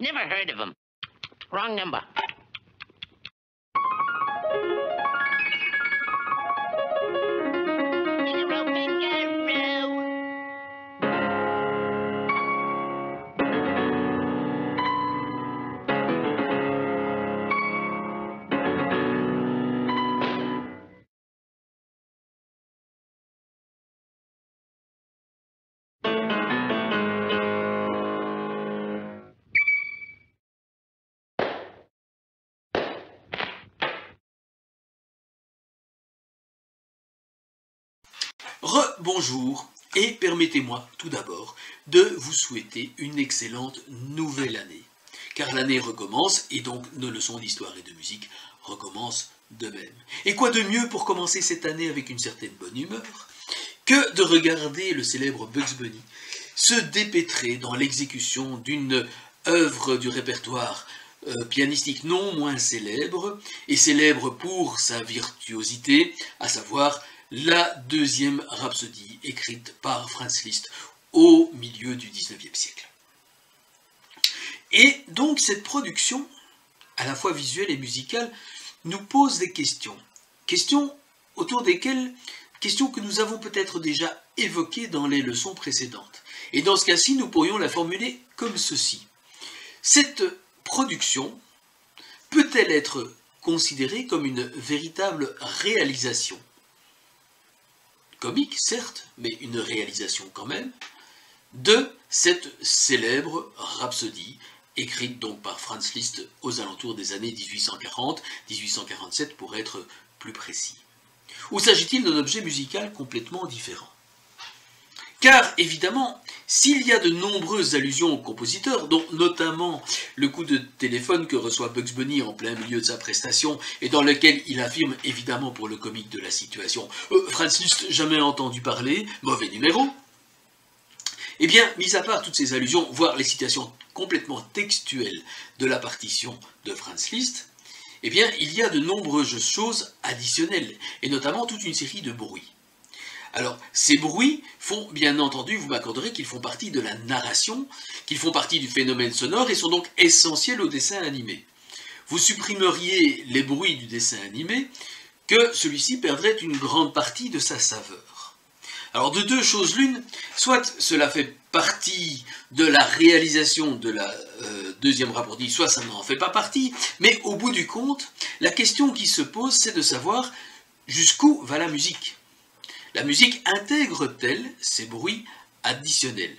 Never heard of him. Wrong number. Figaro, Figaro. Rebonjour et permettez-moi tout d'abord de vous souhaiter une excellente nouvelle année. Car l'année recommence et donc nos leçons d'histoire et de musique recommencent de même. Et quoi de mieux pour commencer cette année avec une certaine bonne humeur que de regarder le célèbre Bugs Bunny se dépêtrer dans l'exécution d'une œuvre du répertoire pianistique non moins célèbre, et célèbre pour sa virtuosité, à savoir la deuxième rhapsodie écrite par Franz Liszt au milieu du XIXe siècle. Et donc cette production, à la fois visuelle et musicale, nous pose des questions. Questions autour desquelles, questions que nous avons peut-être déjà évoquées dans les leçons précédentes. Et dans ce cas-ci, nous pourrions la formuler comme ceci. Cette production peut-elle être considérée comme une véritable réalisation ? Comique, certes, mais une réalisation quand même, de cette célèbre rhapsodie, écrite donc par Franz Liszt aux alentours des années 1840, 1847 pour être plus précis. Ou s'agit-il d'un objet musical complètement différent ? Car, évidemment, s'il y a de nombreuses allusions au compositeur, dont notamment le coup de téléphone que reçoit Bugs Bunny en plein milieu de sa prestation, et dans lequel il affirme, évidemment pour le comique de la situation, Franz Liszt, jamais entendu parler, mauvais numéro, eh bien, mis à part toutes ces allusions, voire les citations complètement textuelles de la partition de Franz Liszt, eh bien, il y a de nombreuses choses additionnelles, et notamment toute une série de bruits. Alors, ces bruits font, bien entendu, vous m'accorderez qu'ils font partie de la narration, qu'ils font partie du phénomène sonore et sont donc essentiels au dessin animé. Vous supprimeriez les bruits du dessin animé, que celui-ci perdrait une grande partie de sa saveur. Alors, de deux choses l'une, soit cela fait partie de la réalisation de la deuxième rhapsodie, soit ça n'en fait pas partie, mais au bout du compte, la question qui se pose, c'est de savoir jusqu'où va la musique. La musique intègre-t-elle ces bruits additionnels?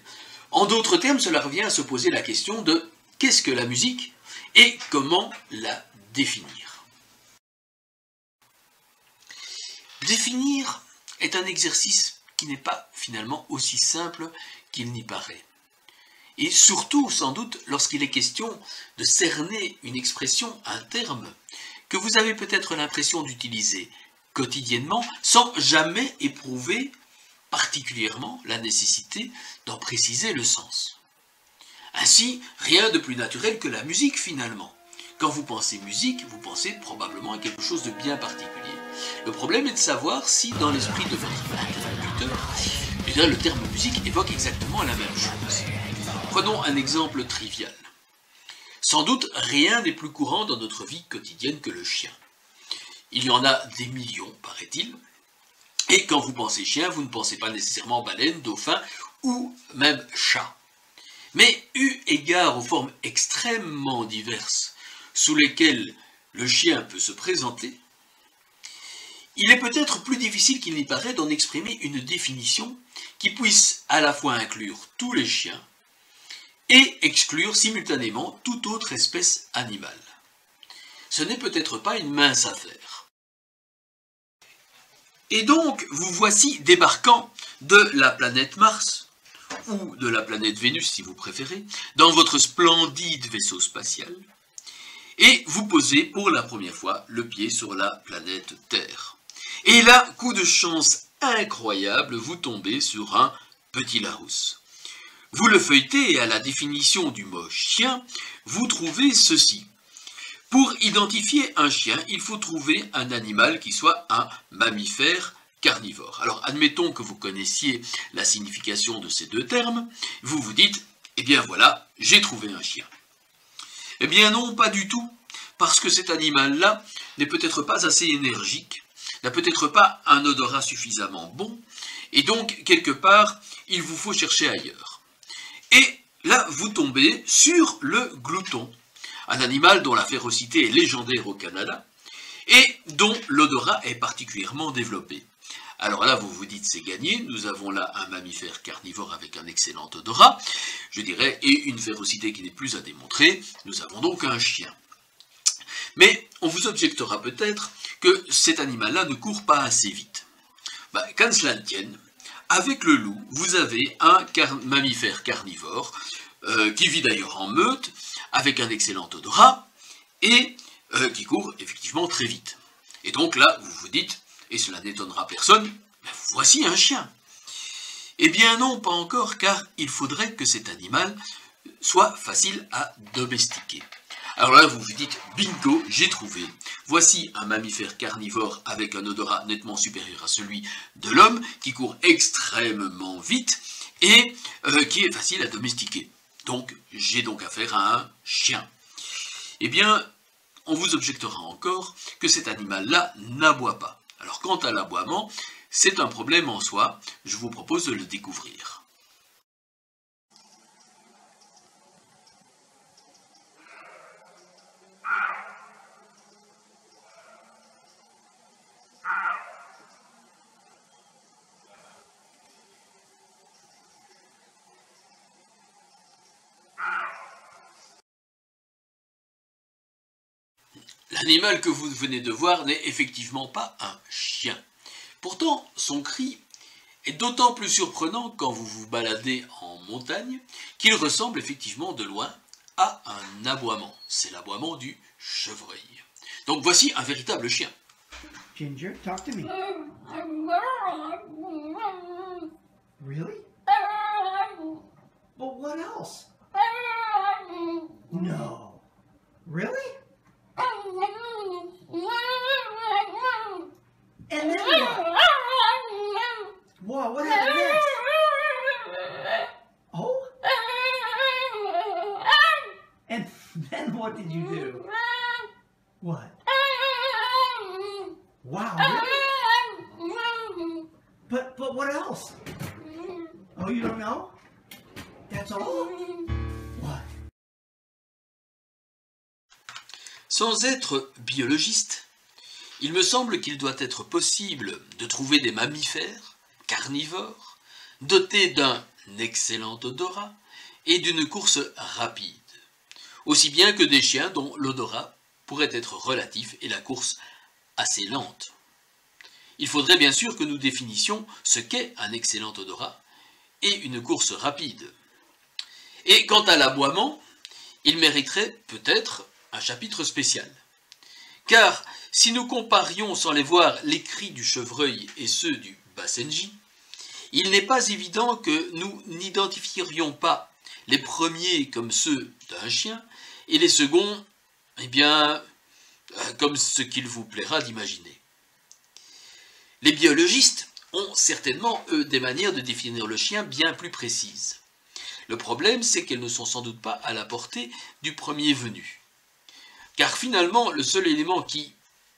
En d'autres termes, cela revient à se poser la question de qu'est-ce que la musique et comment la définir. Définir est un exercice qui n'est pas finalement aussi simple qu'il n'y paraît. Et surtout, sans doute, lorsqu'il est question de cerner une expression, un terme, que vous avez peut-être l'impression d'utiliser quotidiennement, sans jamais éprouver particulièrement la nécessité d'en préciser le sens. Ainsi, rien de plus naturel que la musique finalement. Quand vous pensez musique, vous pensez probablement à quelque chose de bien particulier. Le problème est de savoir si, dans l'esprit de votre interlocuteur, le terme musique évoque exactement la même chose. Prenons un exemple trivial. Sans doute, rien n'est plus courant dans notre vie quotidienne que le chien. Il y en a des millions, paraît-il. Et quand vous pensez chien, vous ne pensez pas nécessairement baleine, dauphin ou même chat. Mais eu égard aux formes extrêmement diverses sous lesquelles le chien peut se présenter, il est peut-être plus difficile qu'il n'y paraît d'en exprimer une définition qui puisse à la fois inclure tous les chiens et exclure simultanément toute autre espèce animale. Ce n'est peut-être pas une mince affaire. Et donc, vous voici débarquant de la planète Mars, ou de la planète Vénus si vous préférez, dans votre splendide vaisseau spatial, et vous posez pour la première fois le pied sur la planète Terre. Et là, coup de chance incroyable, vous tombez sur un petit Larousse. Vous le feuilletez et à la définition du mot chien, vous trouvez ceci. Pour identifier un chien, il faut trouver un animal qui soit un mammifère carnivore. Alors, admettons que vous connaissiez la signification de ces deux termes, vous vous dites, eh bien voilà, j'ai trouvé un chien. Eh bien non, pas du tout, parce que cet animal-là n'est peut-être pas assez énergique, n'a peut-être pas un odorat suffisamment bon, et donc, quelque part, il vous faut chercher ailleurs. Et là, vous tombez sur le glouton, un animal dont la férocité est légendaire au Canada, et dont l'odorat est particulièrement développé. Alors là, vous vous dites, c'est gagné, nous avons là un mammifère carnivore avec un excellent odorat, je dirais, et une férocité qui n'est plus à démontrer, nous avons donc un chien. Mais on vous objectera peut-être que cet animal-là ne court pas assez vite. Qu'à cela ne tienne, avec le loup, vous avez un mammifère carnivore, qui vit d'ailleurs en meute, avec un excellent odorat, et qui court effectivement très vite. Et donc là, vous vous dites, et cela n'étonnera personne, voici un chien. Eh bien non, pas encore, car il faudrait que cet animal soit facile à domestiquer. Alors là, vous vous dites, bingo, j'ai trouvé. Voici un mammifère carnivore avec un odorat nettement supérieur à celui de l'homme, qui court extrêmement vite et qui est facile à domestiquer. Donc, j'ai donc affaire à un chien. Eh bien, on vous objectera encore que cet animal-là n'aboie pas. Alors, quant à l'aboiement, c'est un problème en soi. Je vous propose de le découvrir. L'animal que vous venez de voir n'est effectivement pas un chien. Pourtant, son cri est d'autant plus surprenant quand vous vous baladez en montagne qu'il ressemble effectivement de loin à un aboiement. C'est l'aboiement du chevreuil. Donc voici un véritable chien. Ginger, talk to me. Really? But what else? No. Really? And then what? Whoa, what happened next? Oh? And then what did you do? What? Wow, really? But what else? Oh, you don't know? That's all? What? Sans être biologiste, il me semble qu'il doit être possible de trouver des mammifères carnivores dotés d'un excellent odorat et d'une course rapide, aussi bien que des chiens dont l'odorat pourrait être relatif et la course assez lente. Il faudrait bien sûr que nous définissions ce qu'est un excellent odorat et une course rapide. Et quant à l'aboiement, il mériterait peut-être un chapitre spécial. Car si nous comparions sans les voir les cris du chevreuil et ceux du basenji, il n'est pas évident que nous n'identifierions pas les premiers comme ceux d'un chien et les seconds, eh bien, comme ce qu'il vous plaira d'imaginer. Les biologistes ont certainement, eux, des manières de définir le chien bien plus précises. Le problème, c'est qu'elles ne sont sans doute pas à la portée du premier venu. Car finalement, le seul élément qui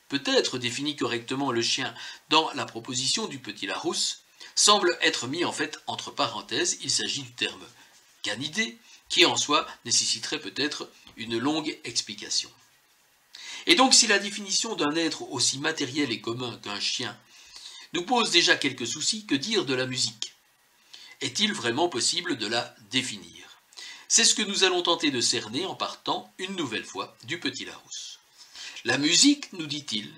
peut-être définit correctement le chien dans la proposition du petit Larousse semble être mis en fait entre parenthèses. Il s'agit du terme canidé, qui en soi nécessiterait peut-être une longue explication. Et donc, si la définition d'un être aussi matériel et commun qu'un chien nous pose déjà quelques soucis, que dire de la musique? Est-il vraiment possible de la définir? C'est ce que nous allons tenter de cerner en partant une nouvelle fois du petit Larousse. La musique, nous dit-il,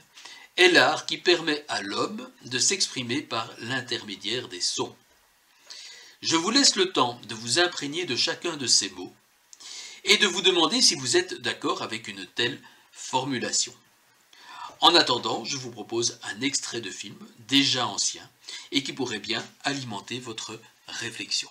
est l'art qui permet à l'homme de s'exprimer par l'intermédiaire des sons. Je vous laisse le temps de vous imprégner de chacun de ces mots et de vous demander si vous êtes d'accord avec une telle formulation. En attendant, je vous propose un extrait de film déjà ancien et qui pourrait bien alimenter votre réflexion.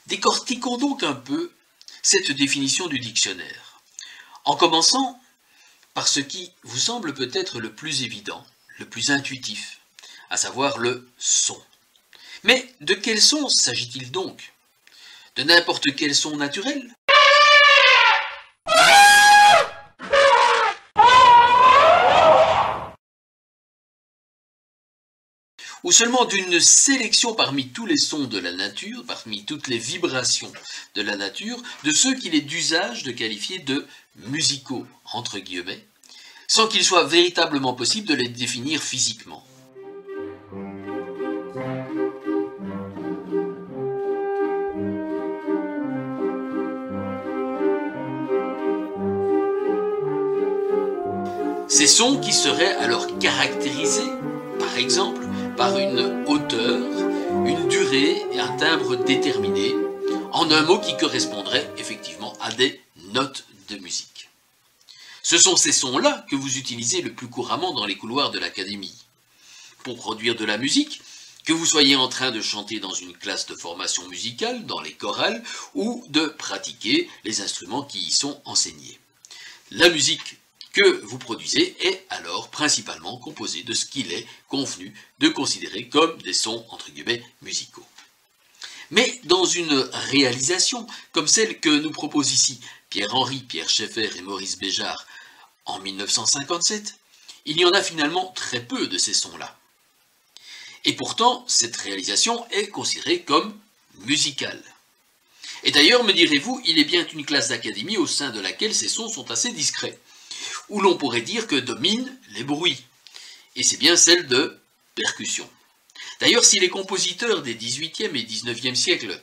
Décortiquons donc un peu cette définition du dictionnaire, en commençant par ce qui vous semble peut-être le plus évident, le plus intuitif, à savoir le son. Mais de quel son s'agit-il donc? De n'importe quel son naturel? Ou seulement d'une sélection parmi tous les sons de la nature, parmi toutes les vibrations de la nature, de ceux qu'il est d'usage de qualifier de musicaux, entre guillemets, sans qu'il soit véritablement possible de les définir physiquement. Ces sons qui seraient alors caractérisés, par exemple, par une hauteur, une durée et un timbre déterminé, en un mot qui correspondrait effectivement à des notes de musique. Ce sont ces sons-là que vous utilisez le plus couramment dans les couloirs de l'académie. Pour produire de la musique, que vous soyez en train de chanter dans une classe de formation musicale, dans les chorales, ou de pratiquer les instruments qui y sont enseignés. La musique que vous produisez est alors principalement composé de ce qu'il est convenu de considérer comme des sons entre guillemets musicaux. Mais dans une réalisation comme celle que nous proposent ici Pierre-Henry, Pierre Schaeffer et Maurice Béjart en 1957, il y en a finalement très peu de ces sons-là. Et pourtant, cette réalisation est considérée comme musicale. Et d'ailleurs, me direz-vous, il est bien une classe d'académie au sein de laquelle ces sons sont assez discrets, où l'on pourrait dire que dominent les bruits, et c'est bien celle de percussion. D'ailleurs, si les compositeurs des XVIIIe et XIXe siècles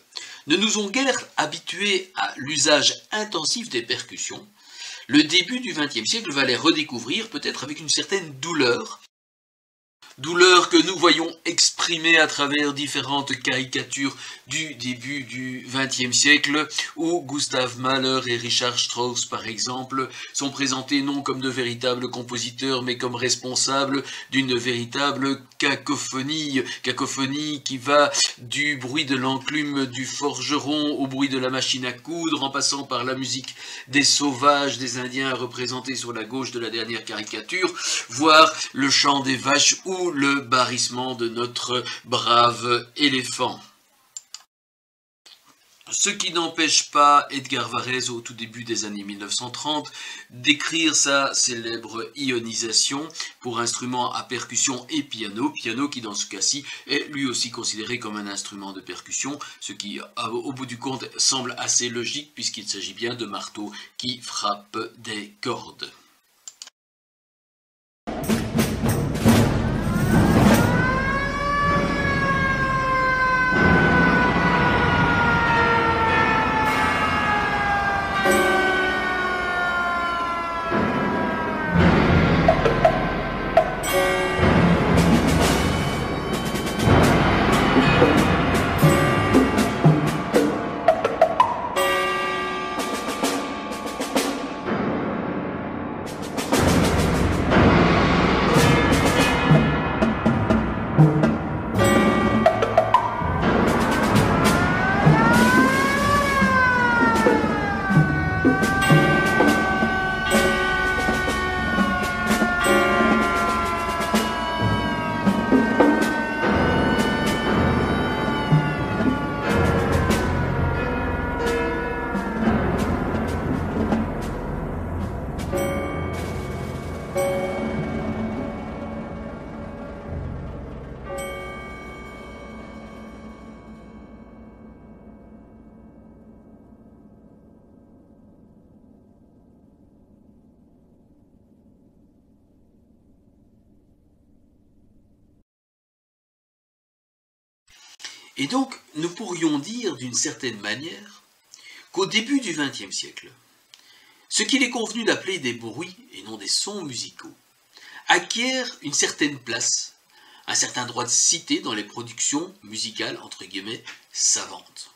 ne nous ont guère habitués à l'usage intensif des percussions, le début du XXe siècle va les redécouvrir peut-être avec une certaine douleur que nous voyons exprimée à travers différentes caricatures du début du XXe siècle, où Gustav Mahler et Richard Strauss, par exemple, sont présentés non comme de véritables compositeurs, mais comme responsables d'une véritable cacophonie qui va du bruit de l'enclume du forgeron au bruit de la machine à coudre, en passant par la musique des sauvages, des Indiens représentés sur la gauche de la dernière caricature, voire le chant des vaches ou le barrissement de notre brave éléphant. Ce qui n'empêche pas Edgar Varèse, au tout début des années 1930, d'écrire sa célèbre ionisation pour instruments à percussion et piano qui dans ce cas-ci est lui aussi considéré comme un instrument de percussion, ce qui au bout du compte semble assez logique puisqu'il s'agit bien de marteaux qui frappent des cordes. Et donc, nous pourrions dire d'une certaine manière qu'au début du XXe siècle, ce qu'il est convenu d'appeler des bruits et non des sons musicaux acquièrent une certaine place, un certain droit de cité dans les productions musicales, entre guillemets, savantes.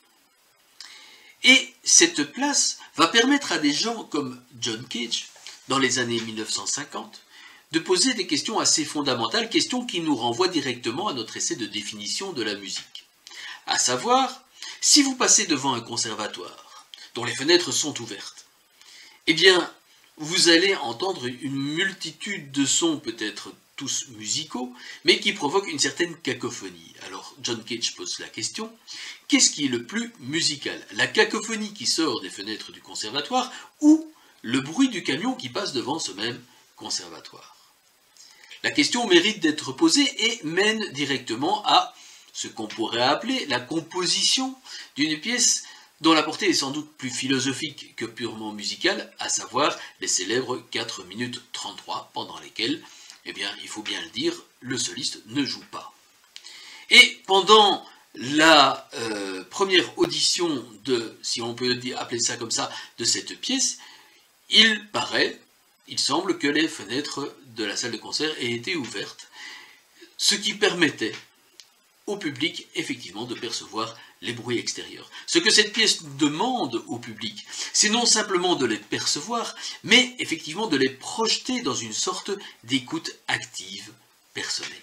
Et cette place va permettre à des gens comme John Cage, dans les années 1950, de poser des questions assez fondamentales, questions qui nous renvoient directement à notre essai de définition de la musique. À savoir, si vous passez devant un conservatoire, dont les fenêtres sont ouvertes, eh bien, vous allez entendre une multitude de sons, peut-être tous musicaux, mais qui provoquent une certaine cacophonie. Alors, John Cage pose la question, qu'est-ce qui est le plus musical? La cacophonie qui sort des fenêtres du conservatoire ou le bruit du camion qui passe devant ce même conservatoire? La question mérite d'être posée et mène directement à ce qu'on pourrait appeler la composition d'une pièce dont la portée est sans doute plus philosophique que purement musicale, à savoir les célèbres 4 minutes 33, pendant lesquelles, eh bien, il faut bien le dire, le soliste ne joue pas. Et pendant la première audition de, si on peut appeler ça comme ça, de cette pièce, il semble que les fenêtres de la salle de concert aient été ouvertes, ce qui permettait au public, effectivement, de percevoir les bruits extérieurs. Ce que cette pièce demande au public, c'est non simplement de les percevoir, mais effectivement de les projeter dans une sorte d'écoute active, personnelle.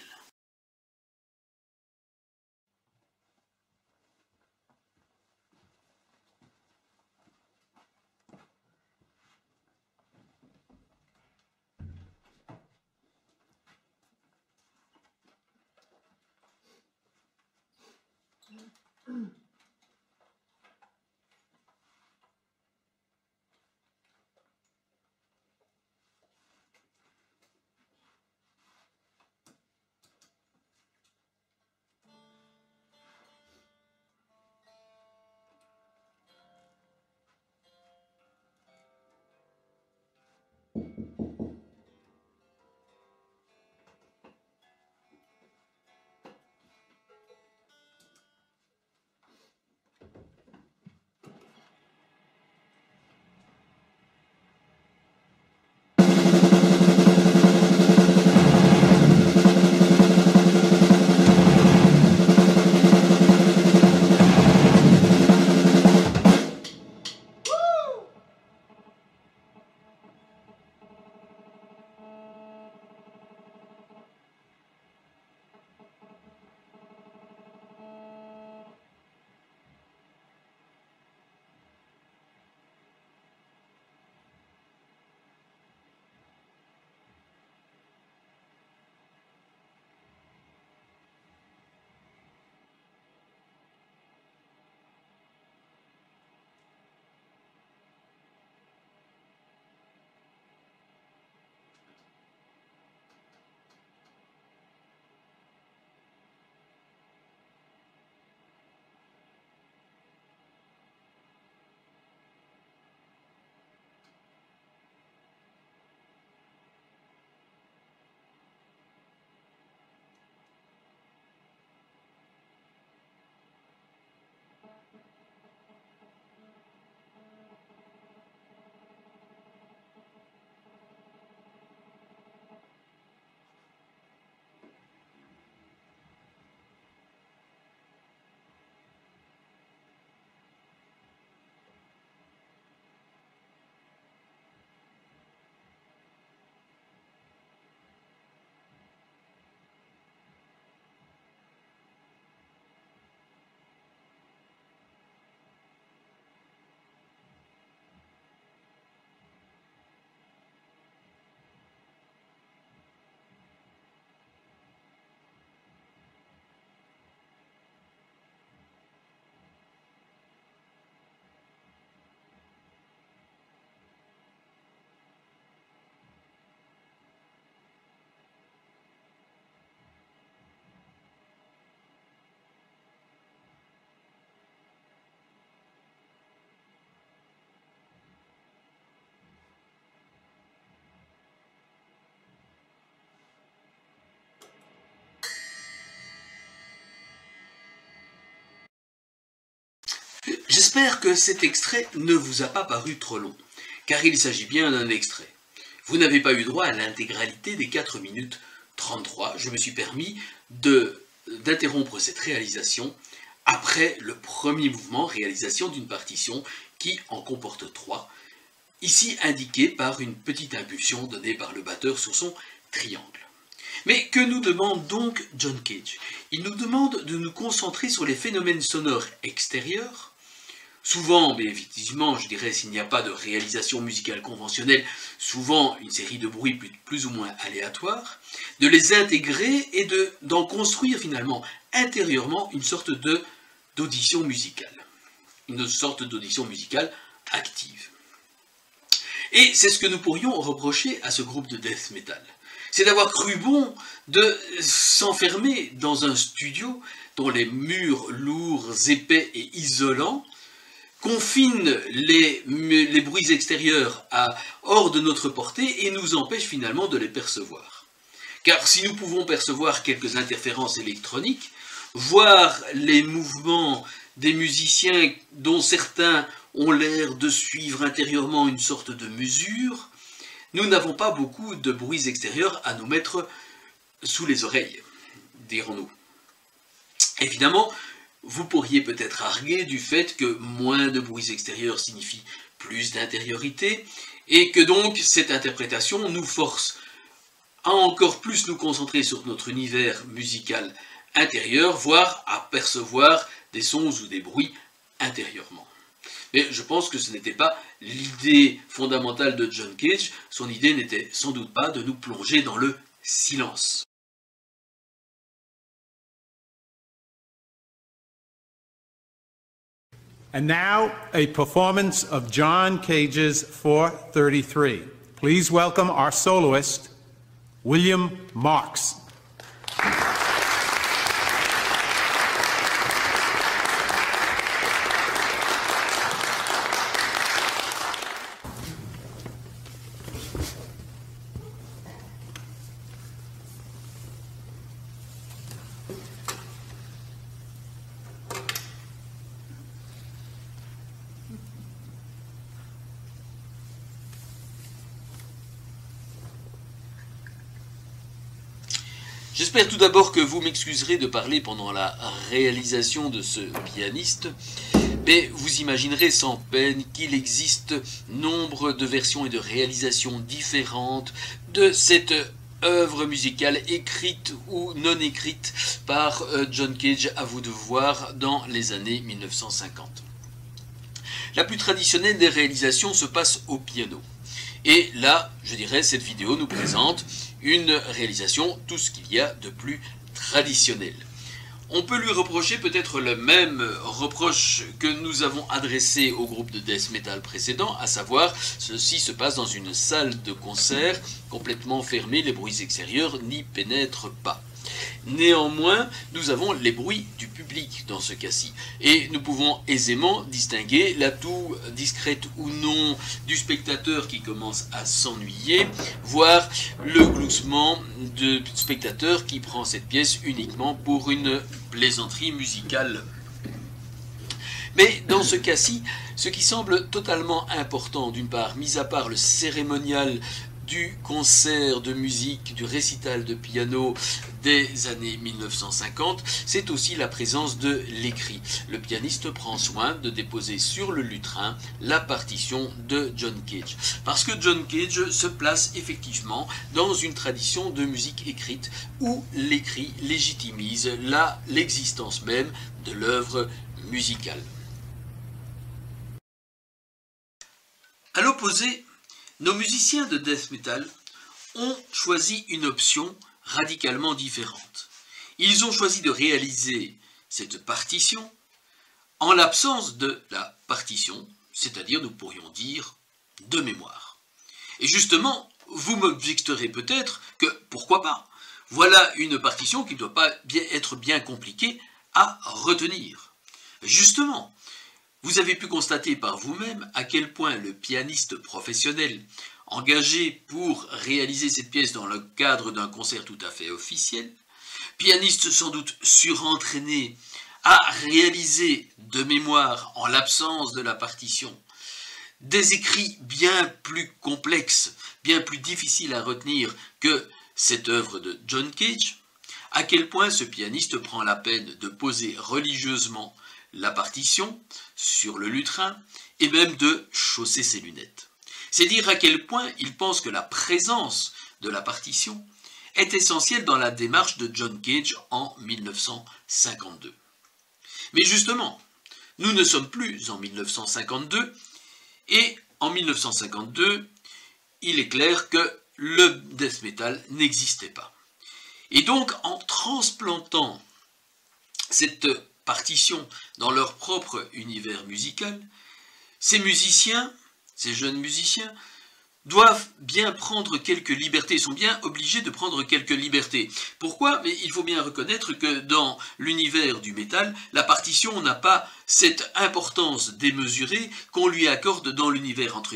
J'espère que cet extrait ne vous a pas paru trop long, car il s'agit bien d'un extrait. Vous n'avez pas eu droit à l'intégralité des 4 minutes 33. Je me suis permis d'interrompre cette réalisation après le premier mouvement, réalisation d'une partition qui en comporte 3, ici indiquée par une petite impulsion donnée par le batteur sur son triangle. Mais que nous demande donc John Cage? Il nous demande de nous concentrer sur les phénomènes sonores extérieurs. Souvent, mais effectivement, je dirais, s'il n'y a pas de réalisation musicale conventionnelle, souvent une série de bruits plus ou moins aléatoires, de les intégrer et d'en construire finalement intérieurement une sorte d'audition musicale. Une sorte d'audition musicale active. Et c'est ce que nous pourrions reprocher à ce groupe de death metal. C'est d'avoir cru bon de s'enfermer dans un studio dont les murs lourds, épais et isolants confinent les bruits extérieurs hors de notre portée et nous empêchent finalement de les percevoir. Car si nous pouvons percevoir quelques interférences électroniques, voir les mouvements des musiciens dont certains ont l'air de suivre intérieurement une sorte de mesure, nous n'avons pas beaucoup de bruits extérieurs à nous mettre sous les oreilles, dirons-nous. Évidemment, vous pourriez peut-être arguer du fait que moins de bruits extérieurs signifie plus d'intériorité, et que donc cette interprétation nous force à encore plus nous concentrer sur notre univers musical intérieur, voire à percevoir des sons ou des bruits intérieurement. Mais je pense que ce n'était pas l'idée fondamentale de John Cage. Son idée n'était sans doute pas de nous plonger dans le silence. And now, a performance of John Cage's 433. Please welcome our soloist, William Marks. J'espère tout d'abord que vous m'excuserez de parler pendant la réalisation de ce pianiste, mais vous imaginerez sans peine qu'il existe nombre de versions et de réalisations différentes de cette œuvre musicale écrite ou non écrite par John Cage, à vous de voir, dans les années 1950. La plus traditionnelle des réalisations se passe au piano. Et là, je dirais, cette vidéo nous présente une réalisation, tout ce qu'il y a de plus traditionnel. On peut lui reprocher peut-être le même reproche que nous avons adressé au groupe de death metal précédent, à savoir, ceci se passe dans une salle de concert complètement fermée, les bruits extérieurs n'y pénètrent pas. Néanmoins, nous avons les bruits du public dans ce cas-ci. Et nous pouvons aisément distinguer la toux discrète ou non du spectateur qui commence à s'ennuyer, voire le gloussement de spectateur qui prend cette pièce uniquement pour une plaisanterie musicale. Mais dans ce cas-ci, ce qui semble totalement important, d'une part, mis à part le cérémonial du concert de musique, du récital de piano des années 1950, c'est aussi la présence de l'écrit. Le pianiste prend soin de déposer sur le lutrin la partition de John Cage. Parce que John Cage se place effectivement dans une tradition de musique écrite où l'écrit légitimise l'existence même de l'œuvre musicale. À l'opposé, nos musiciens de death metal ont choisi une option radicalement différente. Ils ont choisi de réaliser cette partition en l'absence de la partition, c'est-à-dire, nous pourrions dire, de mémoire. Et justement, vous m'objecterez peut-être que, pourquoi pas, voilà une partition qui ne doit pas être bien compliquée à retenir. Justement, vous avez pu constater par vous-même à quel point le pianiste professionnel engagé pour réaliser cette pièce dans le cadre d'un concert tout à fait officiel, pianiste sans doute surentraîné a réalisé de mémoire, en l'absence de la partition, des écrits bien plus complexes, bien plus difficiles à retenir que cette œuvre de John Cage, à quel point ce pianiste prend la peine de poser religieusement la partition sur le lutrin et même de chausser ses lunettes. C'est dire à quel point il pense que la présence de la partition est essentielle dans la démarche de John Cage en 1952. Mais justement, nous ne sommes plus en 1952, et en 1952, il est clair que le death metal n'existait pas. Et donc, en transplantant cette partition dans leur propre univers musical, ces musiciens, ces jeunes musiciens, doivent bien prendre quelques libertés, sont bien obligés de prendre quelques libertés. Pourquoi? Mais il faut bien reconnaître que dans l'univers du métal, la partition n'a pas cette importance démesurée qu'on lui accorde dans l'univers entre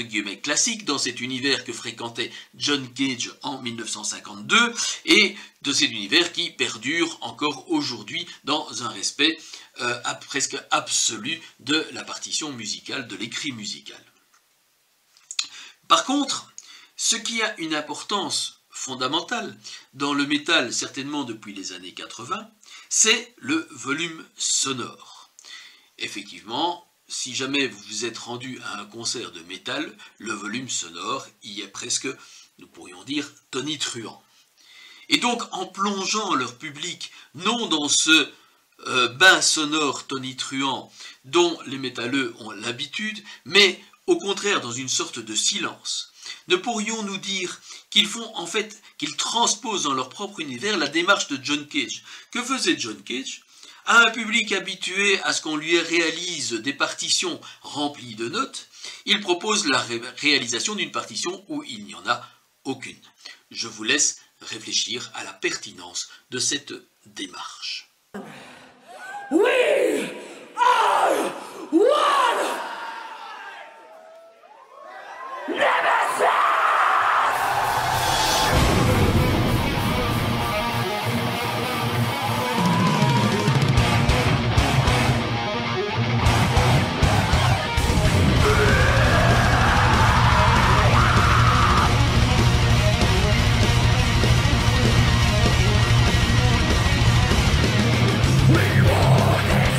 guillemets classique, dans cet univers que fréquentait John Cage en 1952, et de cet univers qui perdure encore aujourd'hui dans un respect presque absolu de la partition musicale, de l'écrit musical. Par contre, ce qui a une importance fondamentale dans le métal, certainement depuis les années 80, c'est le volume sonore. Effectivement, si jamais vous vous êtes rendu à un concert de métal, le volume sonore y est presque, nous pourrions dire, tonitruant. Et donc, en plongeant leur public, non dans ce bain sonore tonitruant dont les métalleux ont l'habitude, mais au contraire dans une sorte de silence, ne pourrions-nous dire qu'ils font en fait, qu'ils transposent dans leur propre univers la démarche de John Cage? Que faisait John Cage? À un public habitué à ce qu'on lui réalise des partitions remplies de notes, il propose la réalisation d'une partition où il n'y en a aucune. Je vous laisse réfléchir à la pertinence de cette démarche. We are one! Nemesis! We want it!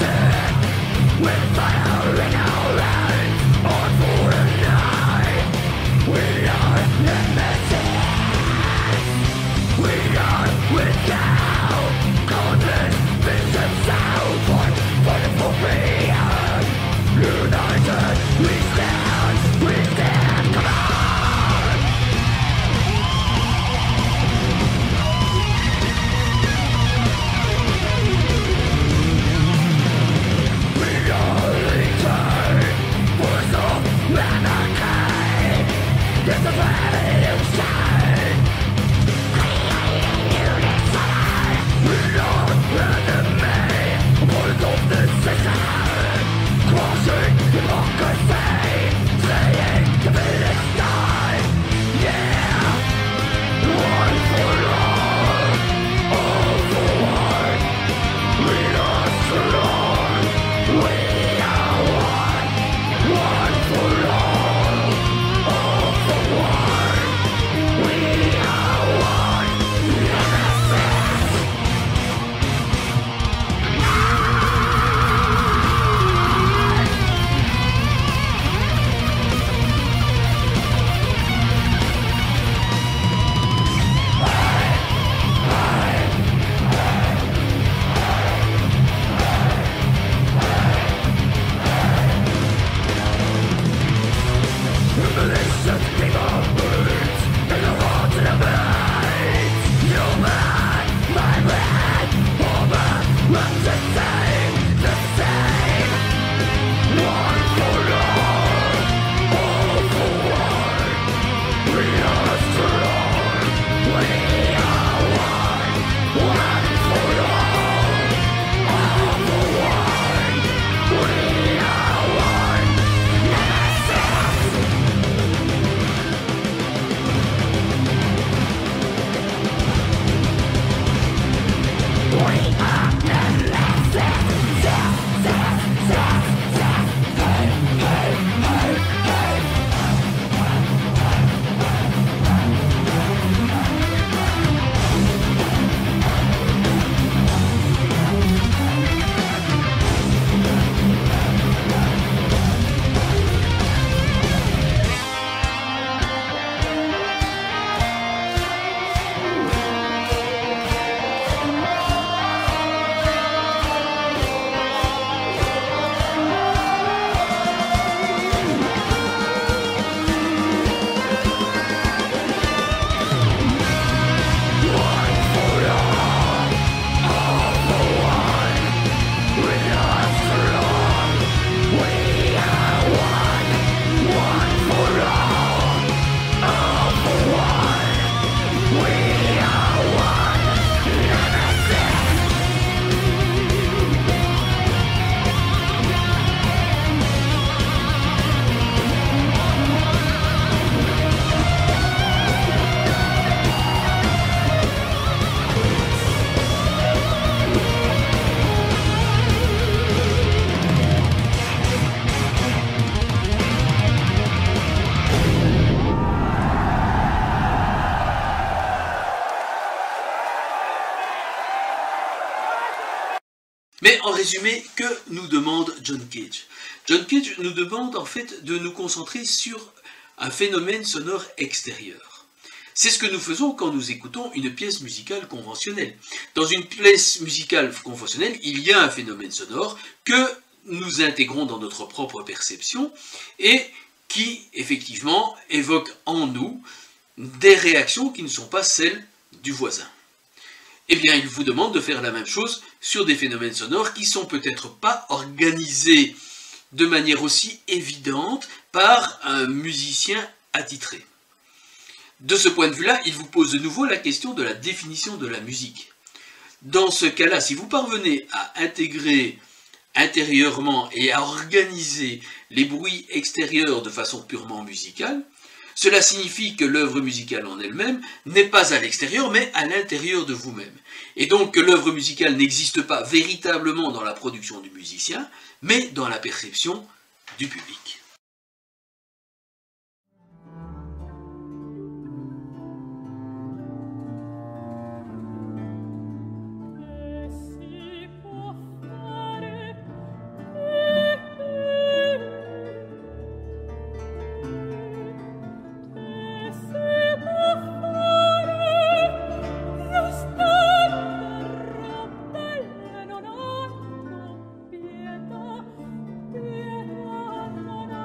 résumé, que nous demande John Cage? John Cage nous demande en fait de nous concentrer sur un phénomène sonore extérieur. C'est ce que nous faisons quand nous écoutons une pièce musicale conventionnelle. Dans une pièce musicale conventionnelle, il y a un phénomène sonore que nous intégrons dans notre propre perception et qui, effectivement, évoque en nous des réactions qui ne sont pas celles du voisin. Eh bien, il vous demande de faire la même chose sur des phénomènes sonores qui ne sont peut-être pas organisés de manière aussi évidente par un musicien attitré. De ce point de vue-là, il vous pose de nouveau la question de la définition de la musique. Dans ce cas-là, si vous parvenez à intégrer intérieurement et à organiser les bruits extérieurs de façon purement musicale, cela signifie que l'œuvre musicale en elle-même n'est pas à l'extérieur, mais à l'intérieur de vous-même. Et donc que l'œuvre musicale n'existe pas véritablement dans la production du musicien, mais dans la perception du public. Non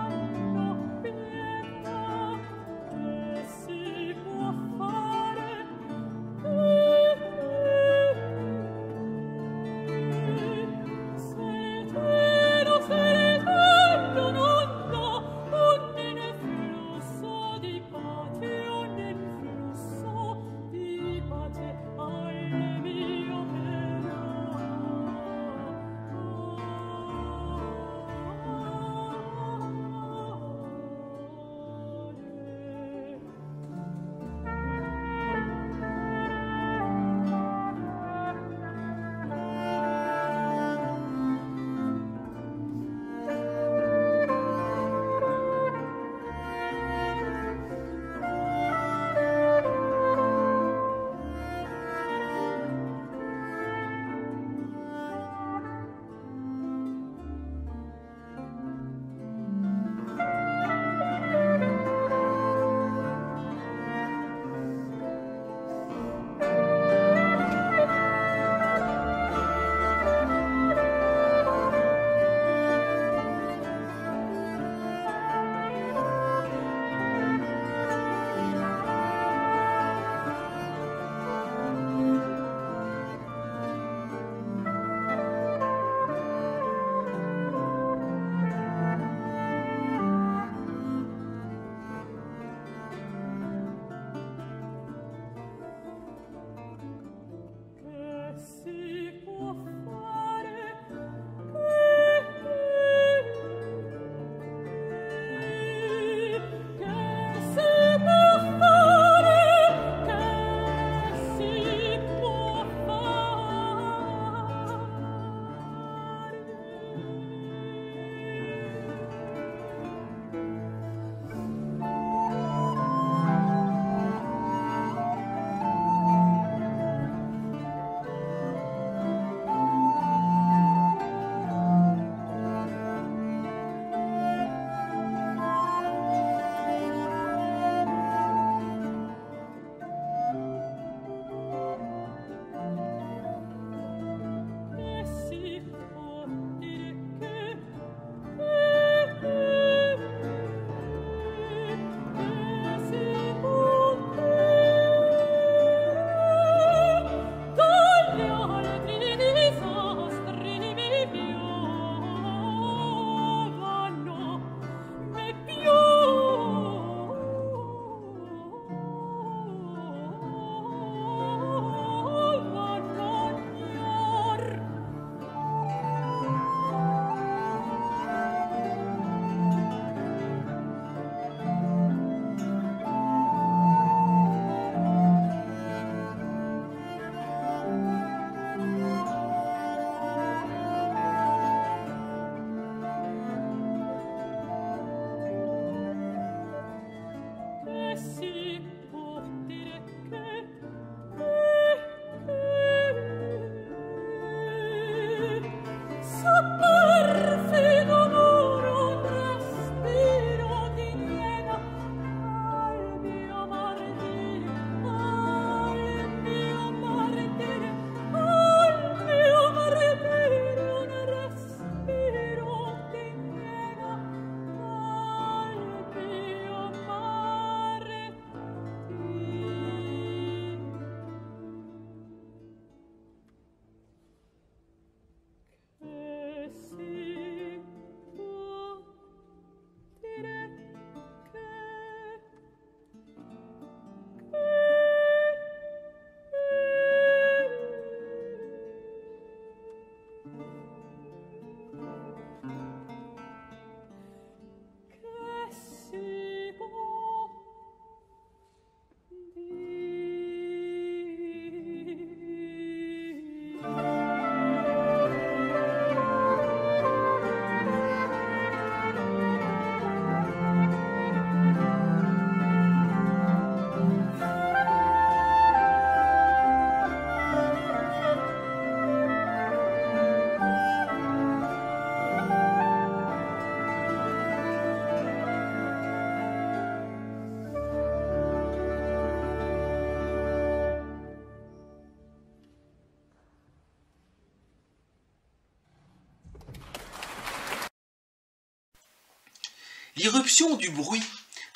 L'irruption du bruit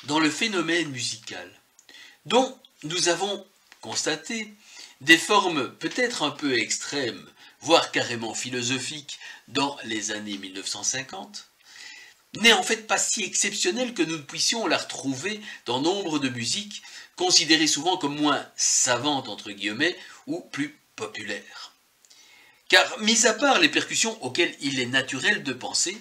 dans le phénomène musical, dont nous avons constaté des formes peut-être un peu extrêmes, voire carrément philosophiques dans les années 1950, n'est en fait pas si exceptionnelle que nous ne puissions la retrouver dans nombre de musiques considérées souvent comme moins savantes entre guillemets ou plus populaires. Car, mis à part les percussions auxquelles il est naturel de penser,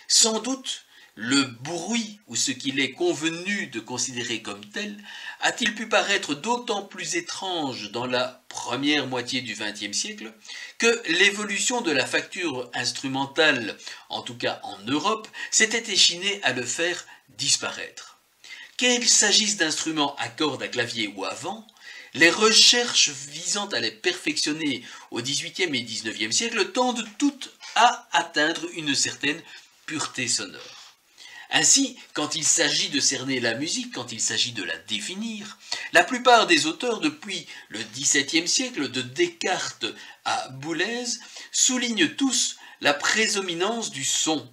sans doute le bruit, ou ce qu'il est convenu de considérer comme tel, a-t-il pu paraître d'autant plus étrange dans la première moitié du XXe siècle que l'évolution de la facture instrumentale, en tout cas en Europe, s'était échinée à le faire disparaître. Qu'il s'agisse d'instruments à cordes, à clavier ou à vent, les recherches visant à les perfectionner au XVIIIe et XIXe siècle tendent toutes à atteindre une certaine pureté sonore. Ainsi, quand il s'agit de cerner la musique, quand il s'agit de la définir, la plupart des auteurs depuis le XVIIe siècle, de Descartes à Boulez, soulignent tous la prédominance du son,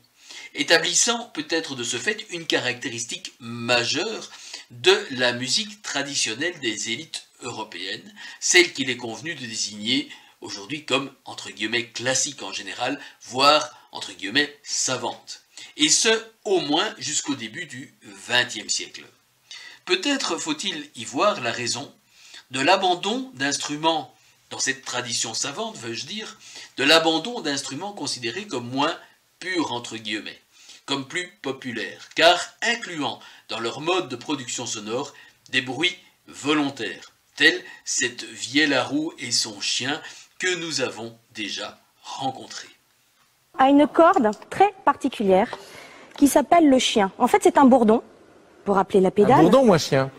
établissant peut-être de ce fait une caractéristique majeure de la musique traditionnelle des élites européennes, celle qu'il est convenu de désigner aujourd'hui comme, entre guillemets, classique en général, voire, entre guillemets, savante. Et ce, au moins jusqu'au début du XXe siècle. Peut-être faut-il y voir la raison de l'abandon d'instruments, dans cette tradition savante, veux-je dire, de l'abandon d'instruments considérés comme moins purs, entre guillemets, comme plus populaires, car incluant dans leur mode de production sonore des bruits volontaires, tels cette vieille à roue et son chien que nous avons déjà rencontrés. A une corde très particulière qui s'appelle le chien. En fait, c'est un bourdon, pour appeler la pédale. Un bourdon ou un chien?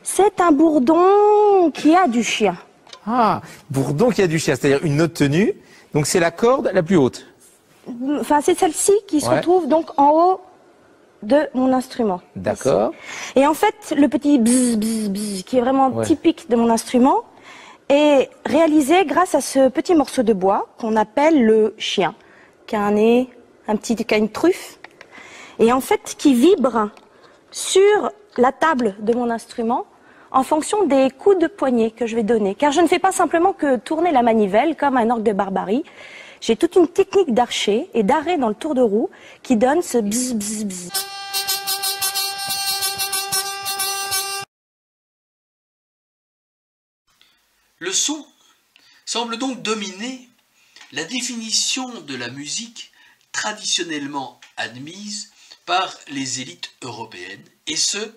C'est un bourdon qui a du chien. Ah, bourdon qui a du chien, c'est-à-dire une note tenue. Donc c'est la corde la plus haute. Enfin, c'est celle-ci qui se trouve donc en haut de mon instrument. D'accord. Et en fait, le petit bzz, bzz, bzz, qui est vraiment typique de mon instrument, est réalisé grâce à ce petit morceau de bois qu'on appelle le chien, qui a un nez, qui a une truffe, et en fait qui vibre sur la table de mon instrument en fonction des coups de poignet que je vais donner. Car je ne fais pas simplement que tourner la manivelle comme un orgue de barbarie. J'ai toute une technique d'archet et d'arrêt dans le tour de roue qui donne ce bzz bzz bzz. Le son semble donc dominer la définition de la musique traditionnellement admise par les élites européennes, et ce,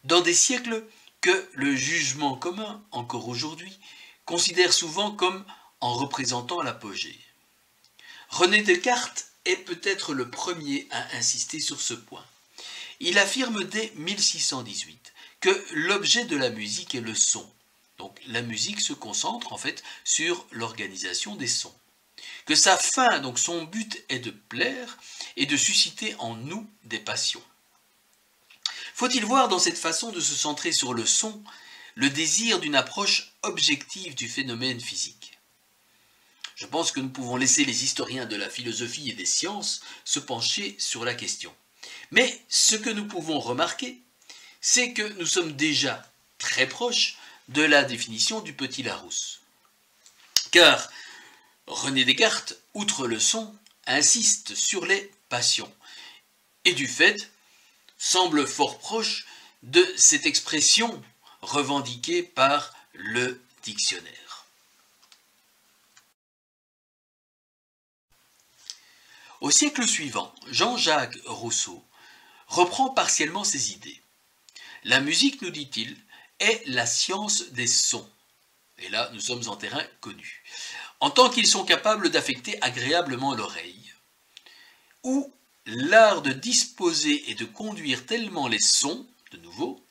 dans des siècles que le jugement commun, encore aujourd'hui, considère souvent comme en représentant l'apogée. René Descartes est peut-être le premier à insister sur ce point. Il affirme dès 1618 que l'objet de la musique est le son. Donc la musique se concentre en fait sur l'organisation des sons. Que sa fin, donc son but est de plaire et de susciter en nous des passions. Faut-il voir dans cette façon de se centrer sur le son le désir d'une approche objective du phénomène physique? Je pense que nous pouvons laisser les historiens de la philosophie et des sciences se pencher sur la question. Mais ce que nous pouvons remarquer, c'est que nous sommes déjà très proches de la définition du petit Larousse. Car René Descartes, outre le son, insiste sur les passions, et du fait, semble fort proche de cette expression revendiquée par le dictionnaire. Au siècle suivant, Jean-Jacques Rousseau reprend partiellement ces idées. La musique, nous dit-il, est la science des sons. Et là, nous sommes en terrain connu. En tant qu'ils sont capables d'affecter agréablement l'oreille, ou l'art de disposer et de conduire tellement les sons, de nouveau,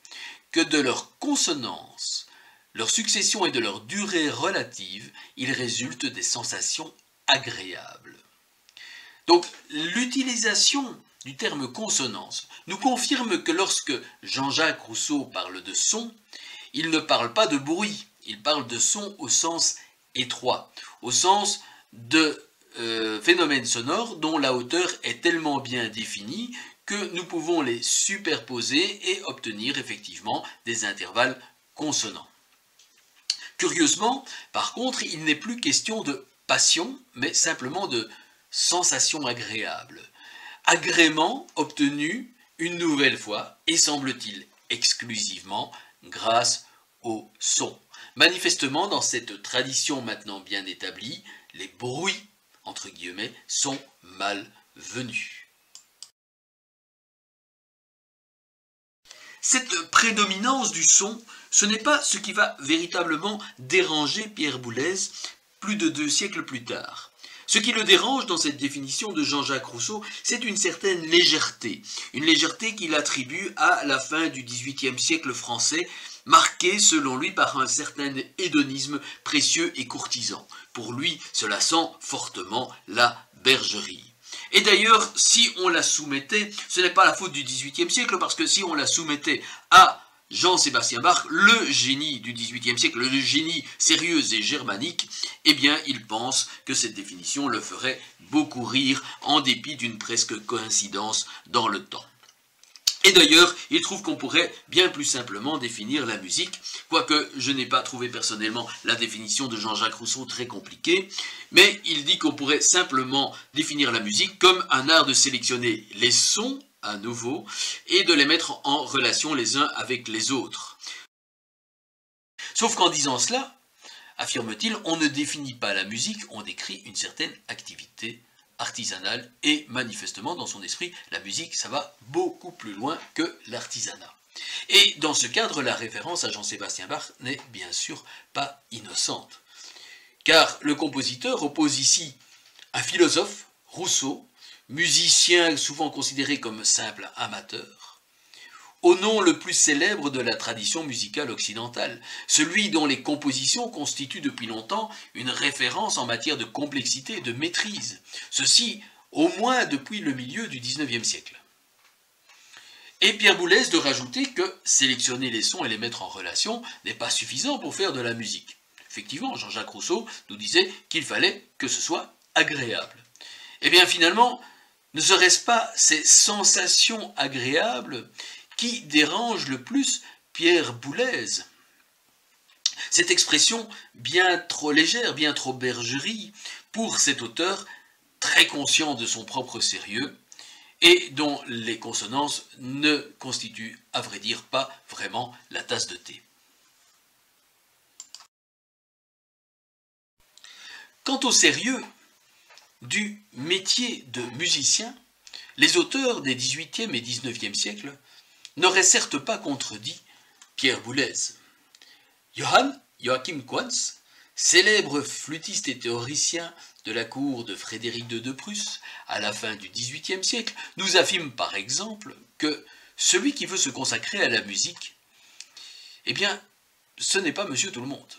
que de leur consonance, leur succession et de leur durée relative, il résulte des sensations agréables. Donc, l'utilisation du terme consonance nous confirme que lorsque Jean-Jacques Rousseau parle de son, il ne parle pas de bruit, il parle de son au sens étroit, au sens de phénomènes sonores dont la hauteur est tellement bien définie que nous pouvons les superposer et obtenir effectivement des intervalles consonants. Curieusement, par contre, il n'est plus question de passion, mais simplement de sensation agréable. Agrément obtenu une nouvelle fois, et semble-t-il exclusivement grâce au son. Manifestement, dans cette tradition maintenant bien établie, les bruits, entre guillemets, sont malvenus. Cette prédominance du son, ce n'est pas ce qui va véritablement déranger Pierre Boulez plus de 2 siècles plus tard. Ce qui le dérange dans cette définition de Jean-Jacques Rousseau, c'est une certaine légèreté. Une légèreté qu'il attribue à la fin du XVIIIe siècle français, marquée selon lui par un certain hédonisme précieux et courtisan. Pour lui, cela sent fortement la bergerie. Et d'ailleurs, si on la soumettait, ce n'est pas la faute du XVIIIe siècle, parce que si on la soumettait à Jean-Sébastien Bach, le génie du XVIIIe siècle, le génie sérieux et germanique, eh bien, il pense que cette définition le ferait beaucoup rire, en dépit d'une presque coïncidence dans le temps. Et d'ailleurs, il trouve qu'on pourrait bien plus simplement définir la musique, quoique je n'ai pas trouvé personnellement la définition de Jean-Jacques Rousseau très compliquée, mais il dit qu'on pourrait simplement définir la musique comme un art de sélectionner les sons, à nouveau, et de les mettre en relation les uns avec les autres. Sauf qu'en disant cela, affirme-t-il, on ne définit pas la musique, on décrit une certaine activité artisanale, et manifestement dans son esprit, la musique, ça va beaucoup plus loin que l'artisanat. Et dans ce cadre, la référence à Jean-Sébastien Bach n'est bien sûr pas innocente, car le compositeur oppose ici un philosophe, Rousseau, musicien souvent considéré comme simple amateur, au nom le plus célèbre de la tradition musicale occidentale, celui dont les compositions constituent depuis longtemps une référence en matière de complexité et de maîtrise, ceci au moins depuis le milieu du XIXe siècle. Et Pierre Boulez de rajouter que sélectionner les sons et les mettre en relation n'est pas suffisant pour faire de la musique. Effectivement, Jean-Jacques Rousseau nous disait qu'il fallait que ce soit agréable. Et bien finalement, ne serait-ce pas ces sensations agréables qui dérange le plus Pierre Boulez? Cette expression bien trop légère, bien trop bergerie, pour cet auteur très conscient de son propre sérieux et dont les consonances ne constituent, à vrai dire, pas vraiment la tasse de thé. Quant au sérieux du métier de musicien, les auteurs des XVIIIe et XIXe siècles n'aurait certes pas contredit Pierre Boulez. Johann Joachim Quantz, célèbre flûtiste et théoricien de la cour de Frédéric II de Prusse à la fin du XVIIIe siècle, nous affirme par exemple que celui qui veut se consacrer à la musique, eh bien, ce n'est pas monsieur tout le monde.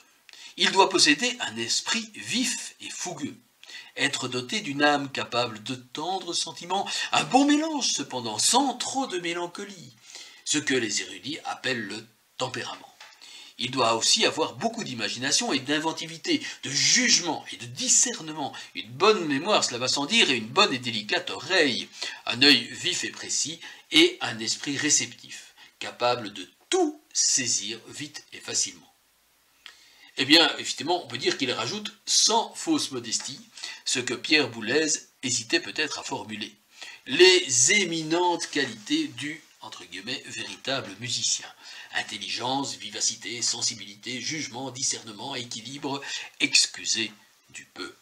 Il doit posséder un esprit vif et fougueux, être doté d'une âme capable de tendres sentiments, un bon mélange cependant, sans trop de mélancolie, ce que les érudits appellent le tempérament. Il doit aussi avoir beaucoup d'imagination et d'inventivité, de jugement et de discernement, une bonne mémoire, cela va sans dire, et une bonne et délicate oreille, un œil vif et précis, et un esprit réceptif, capable de tout saisir vite et facilement. Eh bien, effectivement, on peut dire qu'il rajoute, sans fausse modestie, ce que Pierre Boulez hésitait peut-être à formuler, les éminentes qualités du entre guillemets, véritable musicien. Intelligence, vivacité, sensibilité, jugement, discernement, équilibre, excusez du peu.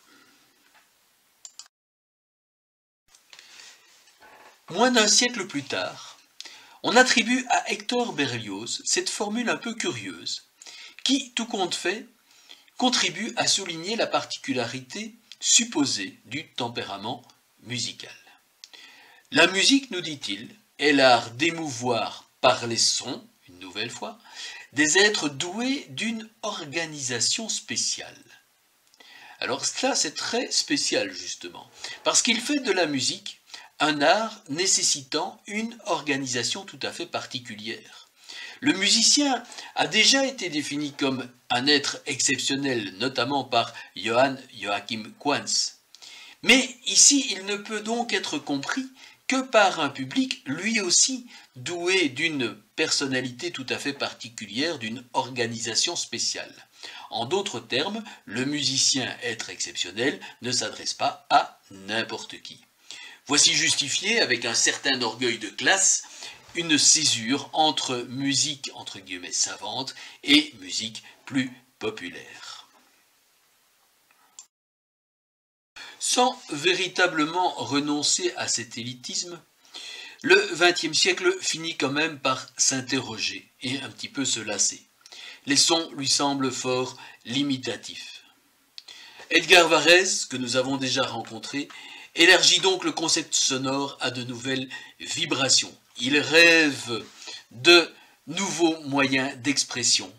Moins d'un siècle plus tard, on attribue à Hector Berlioz cette formule un peu curieuse, qui, tout compte fait, contribue à souligner la particularité supposée du tempérament musical. La musique, nous dit-il, est l'art d'émouvoir par les sons, une nouvelle fois, des êtres doués d'une organisation spéciale. Alors cela, c'est très spécial, justement, parce qu'il fait de la musique un art nécessitant une organisation tout à fait particulière. Le musicien a déjà été défini comme un être exceptionnel, notamment par Johann Joachim Quantz. Mais ici, il ne peut donc être compris que par un public, lui aussi, doué d'une personnalité tout à fait particulière, d'une organisation spéciale. En d'autres termes, le musicien être exceptionnel ne s'adresse pas à n'importe qui. Voici justifié, avec un certain orgueil de classe, une césure entre musique entre guillemets savante et musique plus populaire. Sans véritablement renoncer à cet élitisme, le XXe siècle finit quand même par s'interroger et un petit peu se lasser. Les sons lui semblent fort limitatifs. Edgar Varèse, que nous avons déjà rencontré, élargit donc le concept sonore à de nouvelles vibrations. Il rêve de nouveaux moyens d'expression.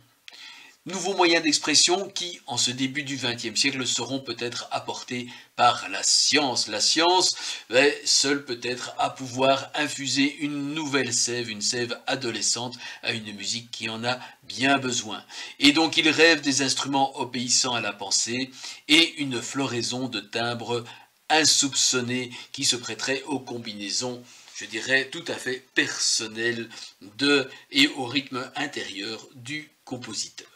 Nouveaux moyens d'expression qui, en ce début du XXe siècle, seront peut-être apportés par la science. La science est seule peut-être à pouvoir infuser une nouvelle sève, une sève adolescente à une musique qui en a bien besoin. Et donc il rêve des instruments obéissant à la pensée et une floraison de timbres insoupçonnés qui se prêteraient aux combinaisons, je dirais, tout à fait personnelles et au rythme intérieur du compositeur.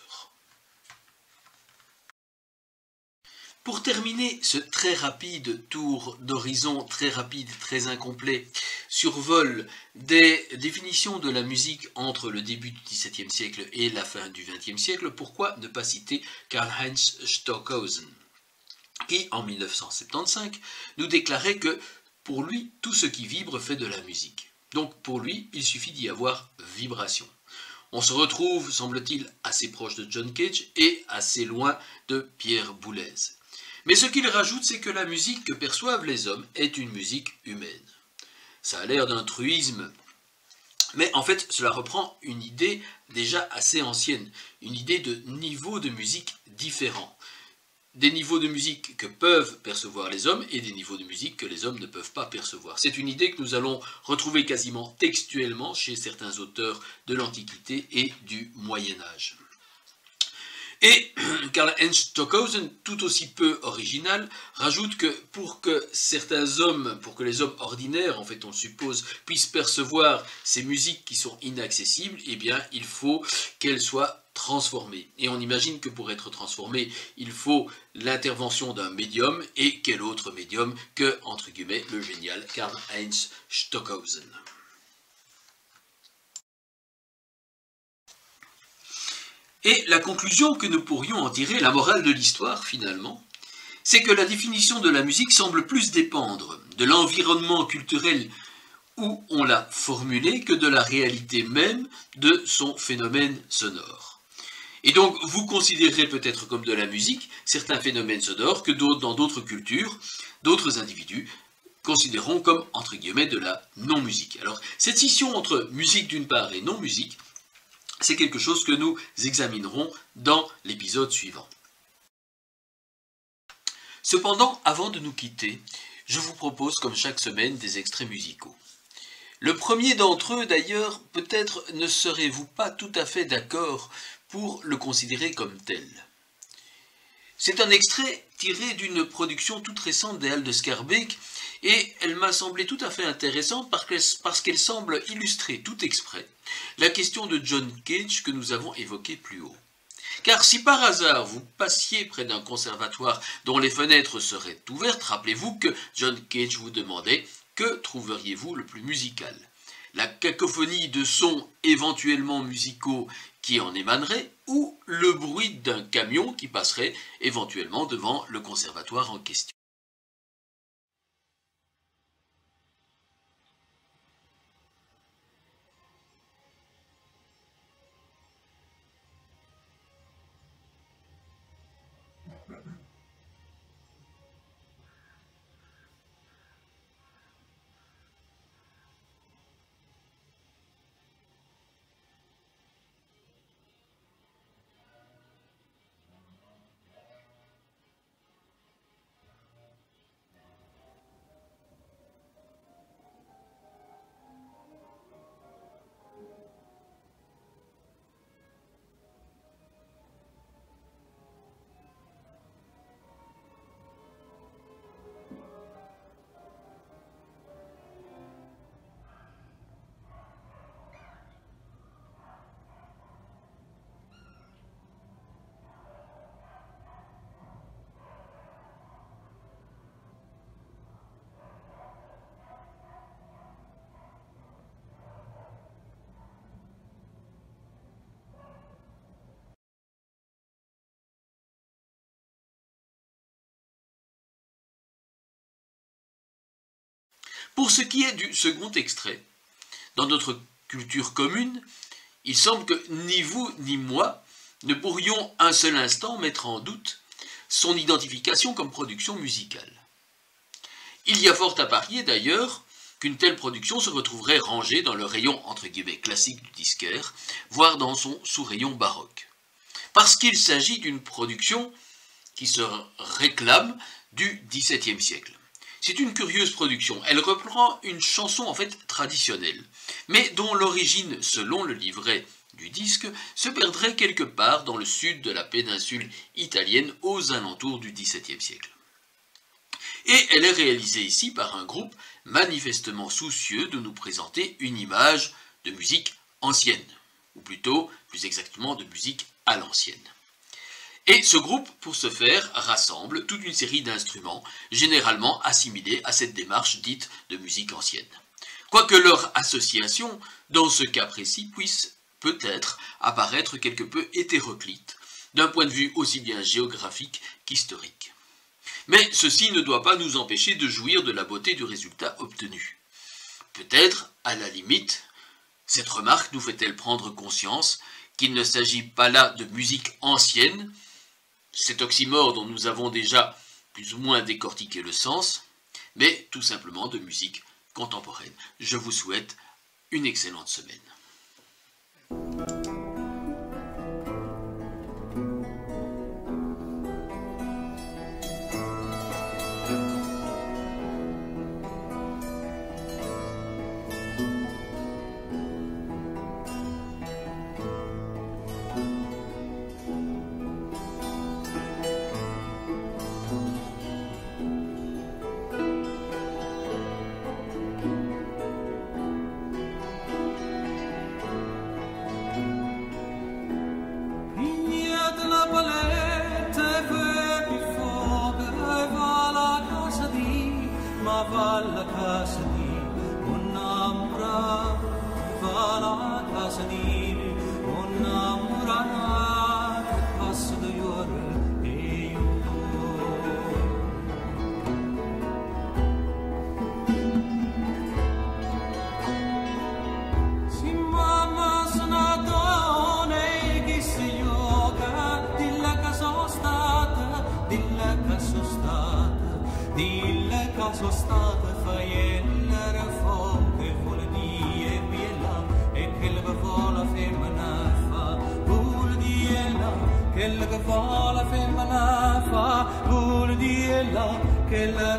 Pour terminer ce très rapide tour d'horizon, très rapide, très incomplet, survol des définitions de la musique entre le début du XVIIe siècle et la fin du XXe siècle, pourquoi ne pas citer Karl-Heinz Stockhausen, qui, en 1975, nous déclarait que, pour lui, tout ce qui vibre fait de la musique. Donc, pour lui, il suffit d'y avoir vibration. On se retrouve, semble-t-il, assez proche de John Cage et assez loin de Pierre Boulez. Mais ce qu'il rajoute, c'est que la musique que perçoivent les hommes est une musique humaine. Ça a l'air d'un truisme, mais en fait, cela reprend une idée déjà assez ancienne, une idée de niveaux de musique différents. Des niveaux de musique que peuvent percevoir les hommes et des niveaux de musique que les hommes ne peuvent pas percevoir. C'est une idée que nous allons retrouver quasiment textuellement chez certains auteurs de l'Antiquité et du Moyen-Âge. Et Karl-Heinz Stockhausen, tout aussi peu original, rajoute que pour que certains hommes, pour que les hommes ordinaires, en fait on le suppose, puissent percevoir ces musiques qui sont inaccessibles, eh bien il faut qu'elles soient transformées. Et on imagine que pour être transformées, il faut l'intervention d'un médium, et quel autre médium que, entre guillemets, le génial Karl-Heinz Stockhausen. Et la conclusion que nous pourrions en tirer, la morale de l'histoire finalement, c'est que la définition de la musique semble plus dépendre de l'environnement culturel où on l'a formulée que de la réalité même de son phénomène sonore. Et donc vous considérez peut-être comme de la musique certains phénomènes sonores que dans d'autres cultures, d'autres individus considéreront comme entre guillemets de la non-musique. Alors cette scission entre musique d'une part et non-musique, c'est quelque chose que nous examinerons dans l'épisode suivant. Cependant, avant de nous quitter, je vous propose comme chaque semaine des extraits musicaux. Le premier d'entre eux, d'ailleurs, peut-être ne serez-vous pas tout à fait d'accord pour le considérer comme tel. C'est un extrait tiré d'une production toute récente des Halles de Schaerbeek, et elle m'a semblé tout à fait intéressante parce qu'elle semble illustrer tout exprès la question de John Cage que nous avons évoquée plus haut. Car si par hasard vous passiez près d'un conservatoire dont les fenêtres seraient ouvertes, rappelez-vous que John Cage vous demandait « Que trouveriez-vous le plus musical ?» La cacophonie de sons éventuellement musicaux qui en émanerait, ou le bruit d'un camion qui passerait éventuellement devant le conservatoire en question. Pour ce qui est du second extrait, dans notre culture commune, il semble que ni vous ni moi ne pourrions un seul instant mettre en doute son identification comme production musicale. Il y a fort à parier d'ailleurs qu'une telle production se retrouverait rangée dans le rayon entre guillemets classique du disquaire, voire dans son sous-rayon baroque. Parce qu'il s'agit d'une production qui se réclame du XVIIe siècle. C'est une curieuse production, elle reprend une chanson en fait traditionnelle, mais dont l'origine, selon le livret du disque, se perdrait quelque part dans le sud de la péninsule italienne aux alentours du XVIIe siècle. Et elle est réalisée ici par un groupe manifestement soucieux de nous présenter une image de musique ancienne, ou plutôt, plus exactement, de musique à l'ancienne. Et ce groupe, pour ce faire, rassemble toute une série d'instruments, généralement assimilés à cette démarche dite de musique ancienne. Quoique leur association, dans ce cas précis, puisse peut-être apparaître quelque peu hétéroclite, d'un point de vue aussi bien géographique qu'historique. Mais ceci ne doit pas nous empêcher de jouir de la beauté du résultat obtenu. Peut-être, à la limite, cette remarque nous fait-elle prendre conscience qu'il ne s'agit pas là de musique ancienne, cet oxymore dont nous avons déjà plus ou moins décortiqué le sens, mais tout simplement de musique contemporaine. Je vous souhaite une excellente semaine. Che